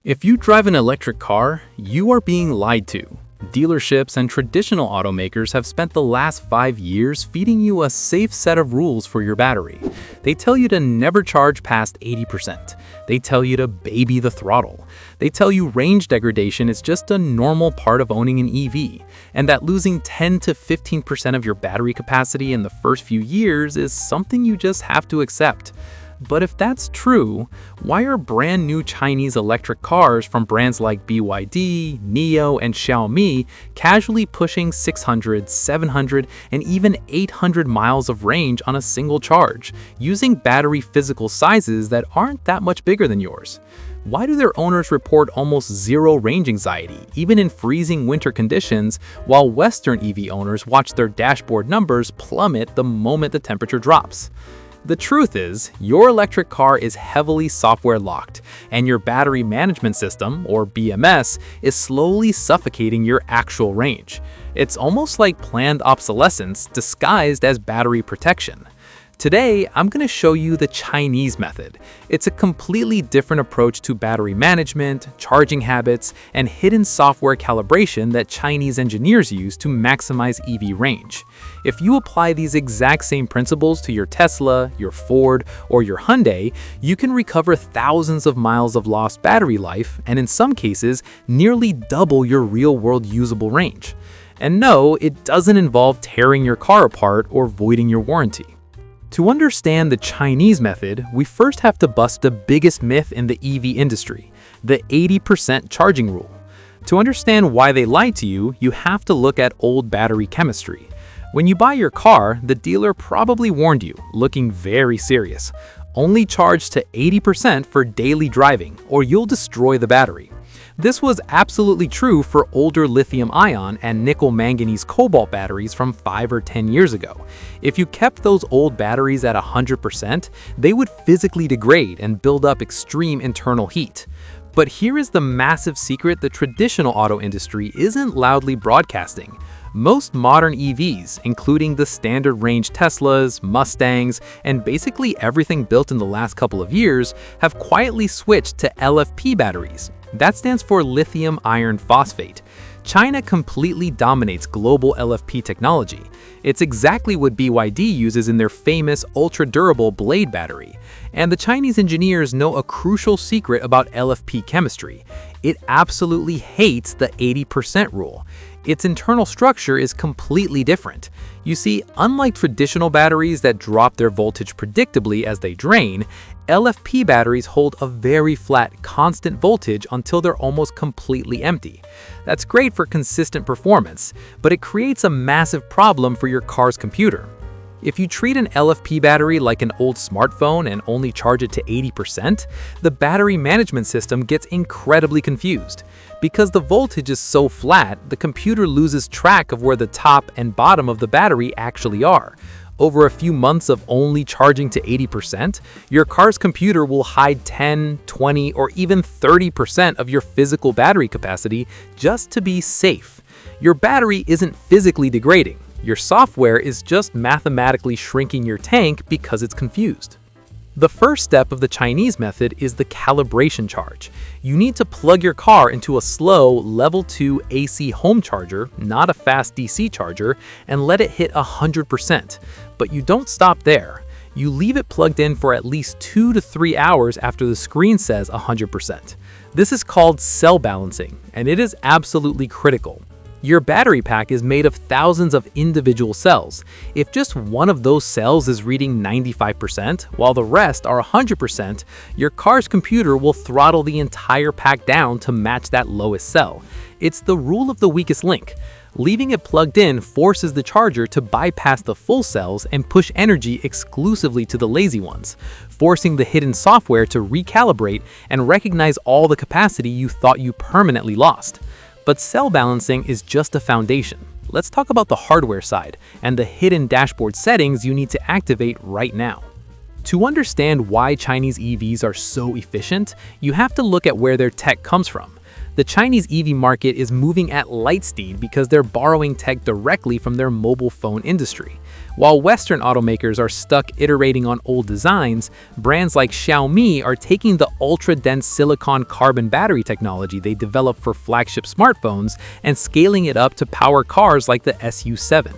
If you drive an electric car, you are being lied to. Dealerships and traditional automakers have spent the last 5 years feeding you a safe set of rules for your battery. They tell you to never charge past 80%. They tell you to baby the throttle. They tell you range degradation is just a normal part of owning an EV, and that losing 10 to 15% of your battery capacity in the first few years is something you just have to accept. But if that's true, why are brand new Chinese electric cars from brands like BYD, NIO, and Xiaomi casually pushing 600, 700, and even 800 miles of range on a single charge, using battery physical sizes that aren't that much bigger than yours? Why do their owners report almost zero range anxiety, even in freezing winter conditions, while Western EV owners watch their dashboard numbers plummet the moment the temperature drops? The truth is, your electric car is heavily software locked, and your battery management system, or BMS, is slowly suffocating your actual range. It's almost like planned obsolescence disguised as battery protection. Today, I'm going to show you the Chinese method. It's a completely different approach to battery management, charging habits, and hidden software calibration that Chinese engineers use to maximize EV range. If you apply these exact same principles to your Tesla, your Ford, or your Hyundai, you can recover thousands of miles of lost battery life, and in some cases, nearly double your real-world usable range. And no, it doesn't involve tearing your car apart or voiding your warranty. To understand the Chinese method, we first have to bust the biggest myth in the EV industry, the 80% charging rule. To understand why they lied to you, you have to look at old battery chemistry. When you buy your car, the dealer probably warned you, looking very serious. Only charge to 80% for daily driving, or you'll destroy the battery. This was absolutely true for older lithium-ion and nickel-manganese cobalt batteries from 5 or 10 years ago. If you kept those old batteries at 100%, they would physically degrade and build up extreme internal heat. But here is the massive secret the traditional auto industry isn't loudly broadcasting. Most modern EVs, including the standard range Teslas, Mustangs, and basically everything built in the last couple of years, have quietly switched to LFP batteries. That stands for lithium iron phosphate. China completely dominates global LFP technology. It's exactly what BYD uses in their famous ultra-durable Blade battery. And the Chinese engineers know a crucial secret about LFP chemistry. It absolutely hates the 80% rule. Its internal structure is completely different. You see, unlike traditional batteries that drop their voltage predictably as they drain, LFP batteries hold a very flat, constant voltage until they're almost completely empty. That's great for consistent performance, but it creates a massive problem for your car's computer. If you treat an LFP battery like an old smartphone and only charge it to 80%, the battery management system gets incredibly confused. Because the voltage is so flat, the computer loses track of where the top and bottom of the battery actually are. Over a few months of only charging to 80%, your car's computer will hide 10, 20, or even 30% of your physical battery capacity just to be safe. Your battery isn't physically degrading. Your software is just mathematically shrinking your tank because it's confused. The first step of the Chinese method is the calibration charge. You need to plug your car into a slow level 2 AC home charger, not a fast DC charger, and let it hit 100%. But you don't stop there. You leave it plugged in for at least 2 to 3 hours after the screen says 100%. This is called cell balancing, and it is absolutely critical. Your battery pack is made of thousands of individual cells. If just one of those cells is reading 95%, while the rest are 100%, your car's computer will throttle the entire pack down to match that lowest cell. It's the rule of the weakest link. Leaving it plugged in forces the charger to bypass the full cells and push energy exclusively to the lazy ones, forcing the hidden software to recalibrate and recognize all the capacity you thought you permanently lost. But cell balancing is just a foundation. Let's talk about the hardware side and the hidden dashboard settings you need to activate right now. To understand why Chinese EVs are so efficient, you have to look at where their tech comes from. The Chinese EV market is moving at light speed because they're borrowing tech directly from their mobile phone industry. While Western automakers are stuck iterating on old designs, brands like Xiaomi are taking the ultra-dense silicon carbon battery technology they developed for flagship smartphones and scaling it up to power cars like the SU7.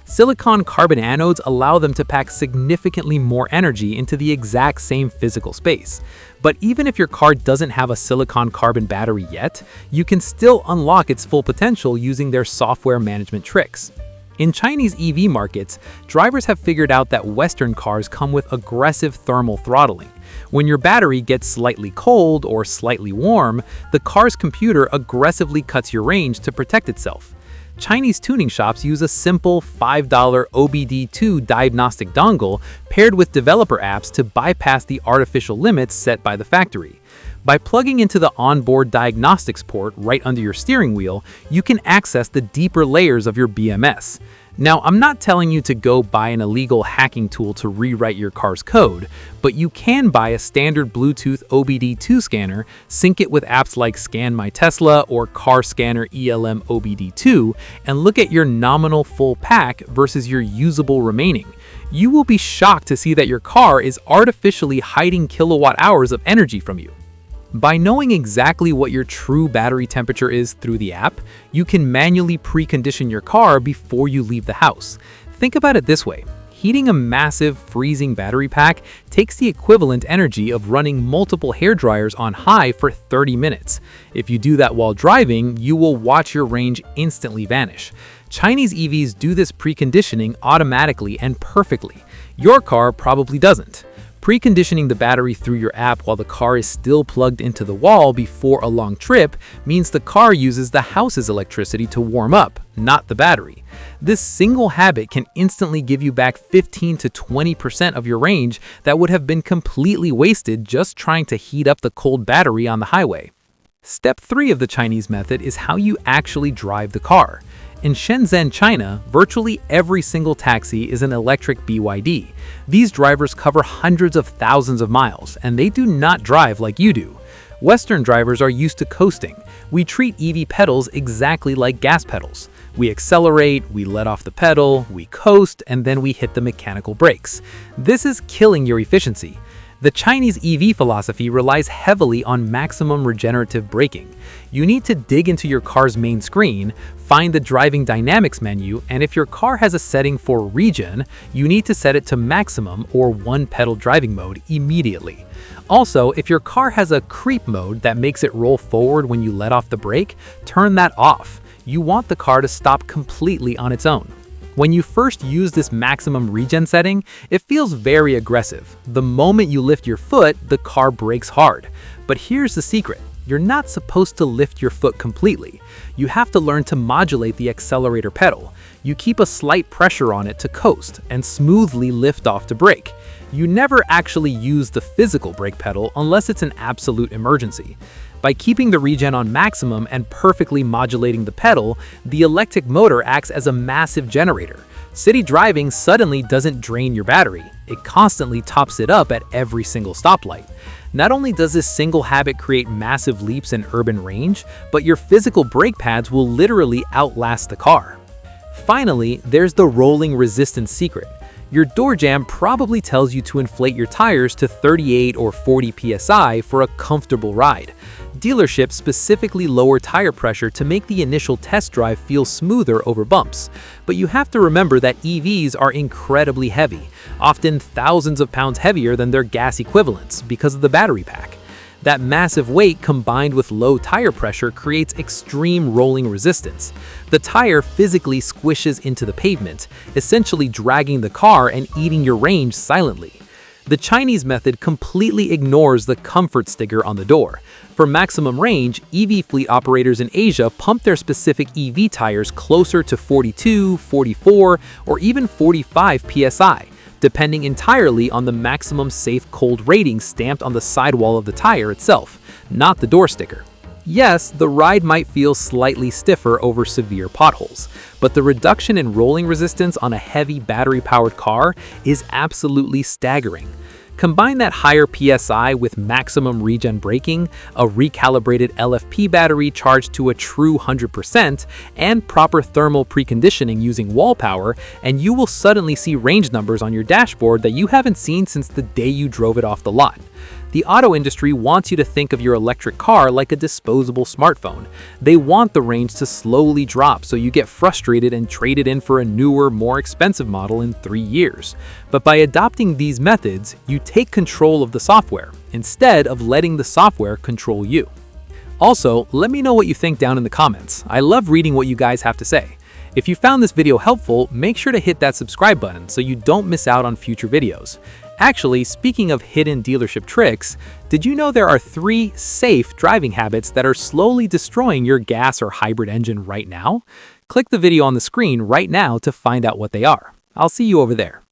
Silicon carbon anodes allow them to pack significantly more energy into the exact same physical space. But even if your car doesn't have a silicon carbon battery yet, you can still unlock its full potential using their software management tricks. In Chinese EV markets, drivers have figured out that Western cars come with aggressive thermal throttling. When your battery gets slightly cold or slightly warm, the car's computer aggressively cuts your range to protect itself. Chinese tuning shops use a simple $5 OBD2 diagnostic dongle paired with developer apps to bypass the artificial limits set by the factory. By plugging into the onboard diagnostics port right under your steering wheel, you can access the deeper layers of your BMS. Now, I'm not telling you to go buy an illegal hacking tool to rewrite your car's code, but you can buy a standard Bluetooth OBD2 scanner, sync it with apps like Scan My Tesla or Car Scanner ELM OBD2, and look at your nominal full pack versus your usable remaining. You will be shocked to see that your car is artificially hiding kilowatt hours of energy from you. By knowing exactly what your true battery temperature is through the app, you can manually precondition your car before you leave the house. Think about it this way. Heating a massive, freezing battery pack takes the equivalent energy of running multiple hair dryers on high for 30 minutes. If you do that while driving, you will watch your range instantly vanish. Chinese EVs do this preconditioning automatically and perfectly. Your car probably doesn't. Preconditioning the battery through your app while the car is still plugged into the wall before a long trip means the car uses the house's electricity to warm up, not the battery. This single habit can instantly give you back 15 to 20% of your range that would have been completely wasted just trying to heat up the cold battery on the highway. Step 3 of the Chinese method is how you actually drive the car. In Shenzhen, China, virtually every single taxi is an electric BYD. These drivers cover hundreds of thousands of miles, and they do not drive like you do. Western drivers are used to coasting. We treat EV pedals exactly like gas pedals. We accelerate, we let off the pedal, we coast, and then we hit the mechanical brakes. This is killing your efficiency. The Chinese EV philosophy relies heavily on maximum regenerative braking. You need to dig into your car's main screen, find the driving dynamics menu, and if your car has a setting for regen, you need to set it to maximum or one-pedal driving mode immediately. Also, if your car has a creep mode that makes it roll forward when you let off the brake, turn that off. You want the car to stop completely on its own. When you first use this maximum regen setting, it feels very aggressive. The moment you lift your foot, the car brakes hard. But here's the secret. You're not supposed to lift your foot completely. You have to learn to modulate the accelerator pedal. You keep a slight pressure on it to coast and smoothly lift off to brake. You never actually use the physical brake pedal unless it's an absolute emergency. By keeping the regen on maximum and perfectly modulating the pedal, the electric motor acts as a massive generator. City driving suddenly doesn't drain your battery. It constantly tops it up at every single stoplight. Not only does this single habit create massive leaps in urban range, but your physical brake pads will literally outlast the car. Finally, there's the rolling resistance secret. Your door jamb probably tells you to inflate your tires to 38 or 40 psi for a comfortable ride. Dealerships specifically lower tire pressure to make the initial test drive feel smoother over bumps. But you have to remember that EVs are incredibly heavy, often thousands of pounds heavier than their gas equivalents because of the battery pack. That massive weight combined with low tire pressure creates extreme rolling resistance. The tire physically squishes into the pavement, essentially dragging the car and eating your range silently. The Chinese method completely ignores the comfort sticker on the door. For maximum range, EV fleet operators in Asia pump their specific EV tires closer to 42, 44, or even 45 psi, depending entirely on the maximum safe cold rating stamped on the sidewall of the tire itself, not the door sticker. Yes, the ride might feel slightly stiffer over severe potholes, but the reduction in rolling resistance on a heavy battery-powered car is absolutely staggering. Combine that higher PSI with maximum regen braking, a recalibrated LFP battery charged to a true 100%, and proper thermal preconditioning using wall power, and you will suddenly see range numbers on your dashboard that you haven't seen since the day you drove it off the lot. The auto industry wants you to think of your electric car like a disposable smartphone. They want the range to slowly drop so you get frustrated and trade it in for a newer, more expensive model in 3 years. But by adopting these methods, you take control of the software, instead of letting the software control you. Also, let me know what you think down in the comments. I love reading what you guys have to say. If you found this video helpful, make sure to hit that subscribe button so you don't miss out on future videos. Actually, speaking of hidden dealership tricks, did you know there are 3 safe driving habits that are slowly destroying your gas or hybrid engine right now? Click the video on the screen right now to find out what they are. I'll see you over there.